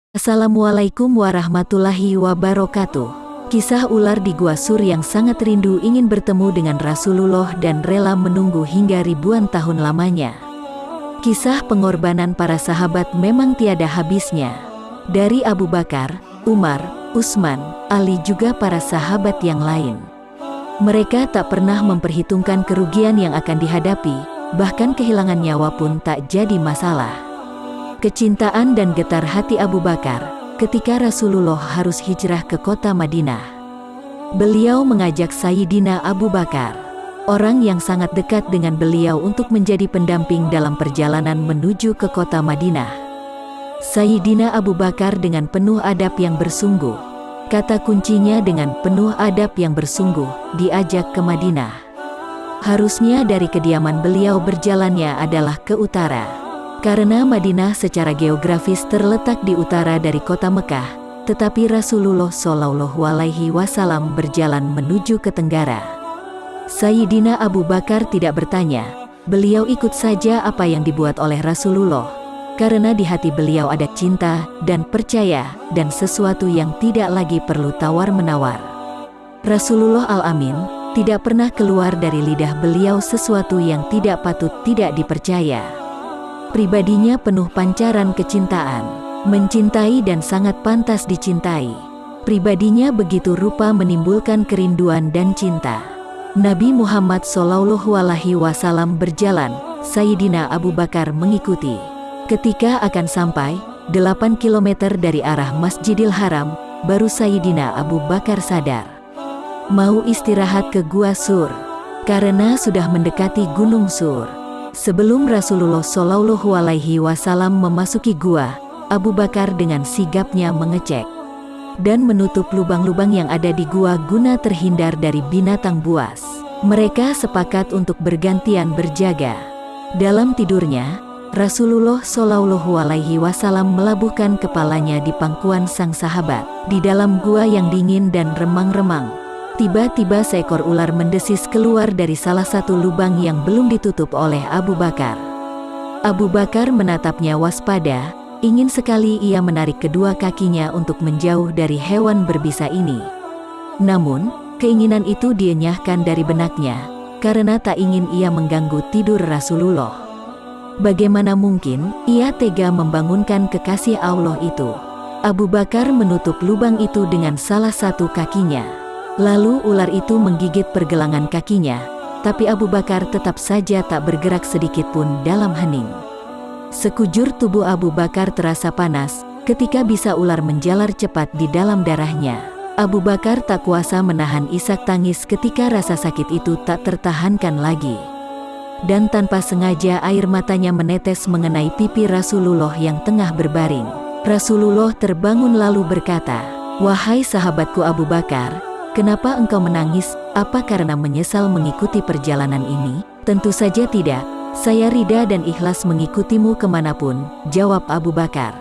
Assalamualaikum warahmatullahi wabarakatuh. Kisah ular di Gua Sur yang sangat rindu ingin bertemu dengan Rasulullah dan rela menunggu hingga ribuan tahun lamanya. Kisah pengorbanan para sahabat memang tiada habisnya. Dari Abu Bakar, Umar, Utsman, Ali juga para sahabat yang lain. Mereka tak pernah memperhitungkan kerugian yang akan dihadapi, bahkan kehilangan nyawa pun tak jadi masalah. Kecintaan dan getar hati Abu Bakar ketika Rasulullah harus hijrah ke kota Madinah. Beliau mengajak Sayyidina Abu Bakar, orang yang sangat dekat dengan beliau, untuk menjadi pendamping dalam perjalanan menuju ke kota Madinah. Sayyidina Abu Bakar dengan penuh adab yang bersungguh, kata kuncinya dengan penuh adab yang bersungguh, diajak ke Madinah. Harusnya dari kediaman beliau berjalannya adalah ke utara. Karena Madinah secara geografis terletak di utara dari kota Mekah, tetapi Rasulullah Shallallahu Alaihi Wasallam berjalan menuju ke tenggara. Sayyidina Abu Bakar tidak bertanya, beliau ikut saja apa yang dibuat oleh Rasulullah, karena di hati beliau ada cinta dan percaya dan sesuatu yang tidak lagi perlu tawar-menawar. Rasulullah Al-Amin tidak pernah keluar dari lidah beliau sesuatu yang tidak patut tidak dipercaya. Pribadinya penuh pancaran kecintaan, mencintai dan sangat pantas dicintai. Pribadinya begitu rupa menimbulkan kerinduan dan cinta. Nabi Muhammad Shallallahu Alaihi Wasallam berjalan, Sayyidina Abu Bakar mengikuti. Ketika akan sampai 8 km dari arah Masjidil Haram, baru Sayyidina Abu Bakar sadar. Mau istirahat ke Gua Sur, karena sudah mendekati Gunung Sur. Sebelum Rasulullah Shallallahu Alaihi Wasallam memasuki gua, Abu Bakar dengan sigapnya mengecek dan menutup lubang-lubang yang ada di gua guna terhindar dari binatang buas. Mereka sepakat untuk bergantian berjaga. Dalam tidurnya, Rasulullah Shallallahu Alaihi Wasallam melabuhkan kepalanya di pangkuan sang sahabat. Di dalam gua yang dingin dan remang-remang, tiba-tiba seekor ular mendesis keluar dari salah satu lubang yang belum ditutup oleh Abu Bakar. Abu Bakar menatapnya waspada, ingin sekali ia menarik kedua kakinya untuk menjauh dari hewan berbisa ini. Namun, keinginan itu dienyahkan dari benaknya, karena tak ingin ia mengganggu tidur Rasulullah. Bagaimana mungkin ia tega membangunkan kekasih Allah itu? Abu Bakar menutup lubang itu dengan salah satu kakinya. Lalu ular itu menggigit pergelangan kakinya, tapi Abu Bakar tetap saja tak bergerak sedikit pun dalam hening. Sekujur tubuh Abu Bakar terasa panas, ketika bisa ular menjalar cepat di dalam darahnya. Abu Bakar tak kuasa menahan isak tangis ketika rasa sakit itu tak tertahankan lagi. Dan tanpa sengaja air matanya menetes mengenai pipi Rasulullah yang tengah berbaring. Rasulullah terbangun lalu berkata, "Wahai sahabatku Abu Bakar, kenapa engkau menangis? Apa karena menyesal mengikuti perjalanan ini?" "Tentu saja tidak, saya rida dan ikhlas mengikutimu kemanapun," jawab Abu Bakar.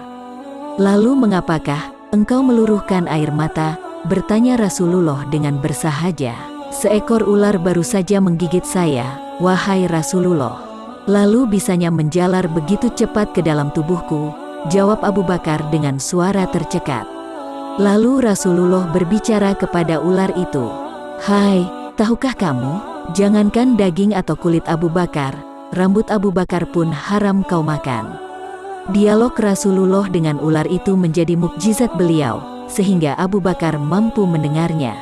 "Lalu mengapakah engkau meluruhkan air mata?" bertanya Rasulullah dengan bersahaja. "Seekor ular baru saja menggigit saya, wahai Rasulullah. Lalu bisanya menjalar begitu cepat ke dalam tubuhku," jawab Abu Bakar dengan suara tercekat. Lalu Rasulullah berbicara kepada ular itu, "Hai, tahukah kamu, jangankan daging atau kulit Abu Bakar, rambut Abu Bakar pun haram kau makan." Dialog Rasulullah dengan ular itu menjadi mukjizat beliau, sehingga Abu Bakar mampu mendengarnya.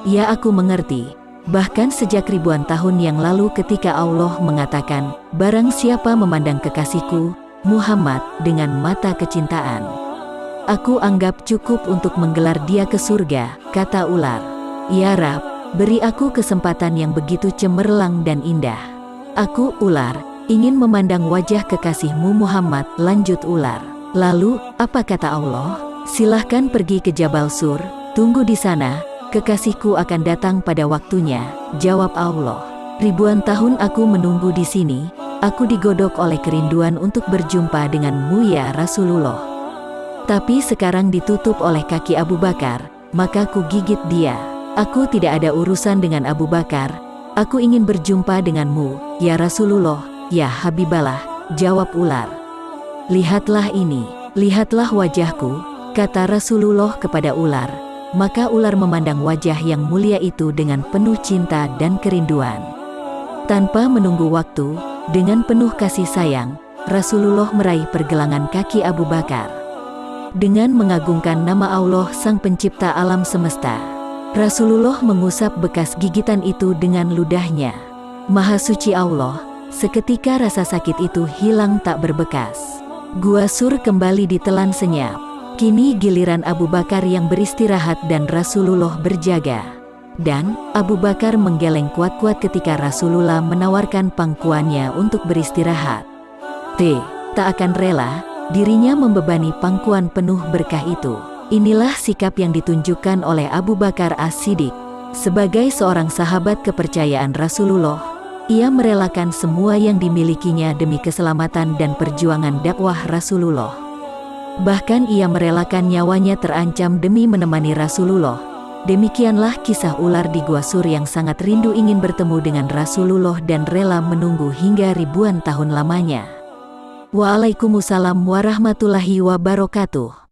"Ya, aku mengerti. Bahkan sejak ribuan tahun yang lalu ketika Allah mengatakan, 'Barang siapa memandang kekasihku, Muhammad, dengan mata kecintaan, aku anggap cukup untuk menggelar dia ke surga,' kata ular. 'Ya Rab, beri aku kesempatan yang begitu cemerlang dan indah. Aku, ular, ingin memandang wajah kekasihmu Muhammad,' lanjut ular. Lalu, apa kata Allah? 'Silahkan pergi ke Jabal Sur, tunggu di sana, kekasihku akan datang pada waktunya,' jawab Allah. 'Ribuan tahun aku menunggu di sini, aku digodok oleh kerinduan untuk berjumpa denganmu ya Rasulullah. Tapi sekarang ditutup oleh kaki Abu Bakar, maka ku gigit dia. Aku tidak ada urusan dengan Abu Bakar, aku ingin berjumpa denganmu, ya Rasulullah, ya Habiballah,' jawab ular. 'Lihatlah ini.' "Lihatlah wajahku," kata Rasulullah kepada ular. Maka ular memandang wajah yang mulia itu dengan penuh cinta dan kerinduan. Tanpa menunggu waktu, dengan penuh kasih sayang, Rasulullah meraih pergelangan kaki Abu Bakar. Dengan mengagungkan nama Allah Sang Pencipta alam semesta, Rasulullah mengusap bekas gigitan itu dengan ludahnya. Maha suci Allah, seketika rasa sakit itu hilang tak berbekas. Gua Sur kembali ditelan senyap. Kini giliran Abu Bakar yang beristirahat dan Rasulullah berjaga. Dan Abu Bakar menggeleng kuat-kuat ketika Rasulullah menawarkan pangkuannya untuk beristirahat. Tak akan rela dirinya membebani pangkuan penuh berkah itu. Inilah sikap yang ditunjukkan oleh Abu Bakar As-Siddiq. Sebagai seorang sahabat kepercayaan Rasulullah, ia merelakan semua yang dimilikinya demi keselamatan dan perjuangan dakwah Rasulullah. Bahkan ia merelakan nyawanya terancam demi menemani Rasulullah. Demikianlah kisah ular di Gua Sur yang sangat rindu ingin bertemu dengan Rasulullah dan rela menunggu hingga ribuan tahun lamanya. Waalaikumsalam warahmatullahi wabarakatuh.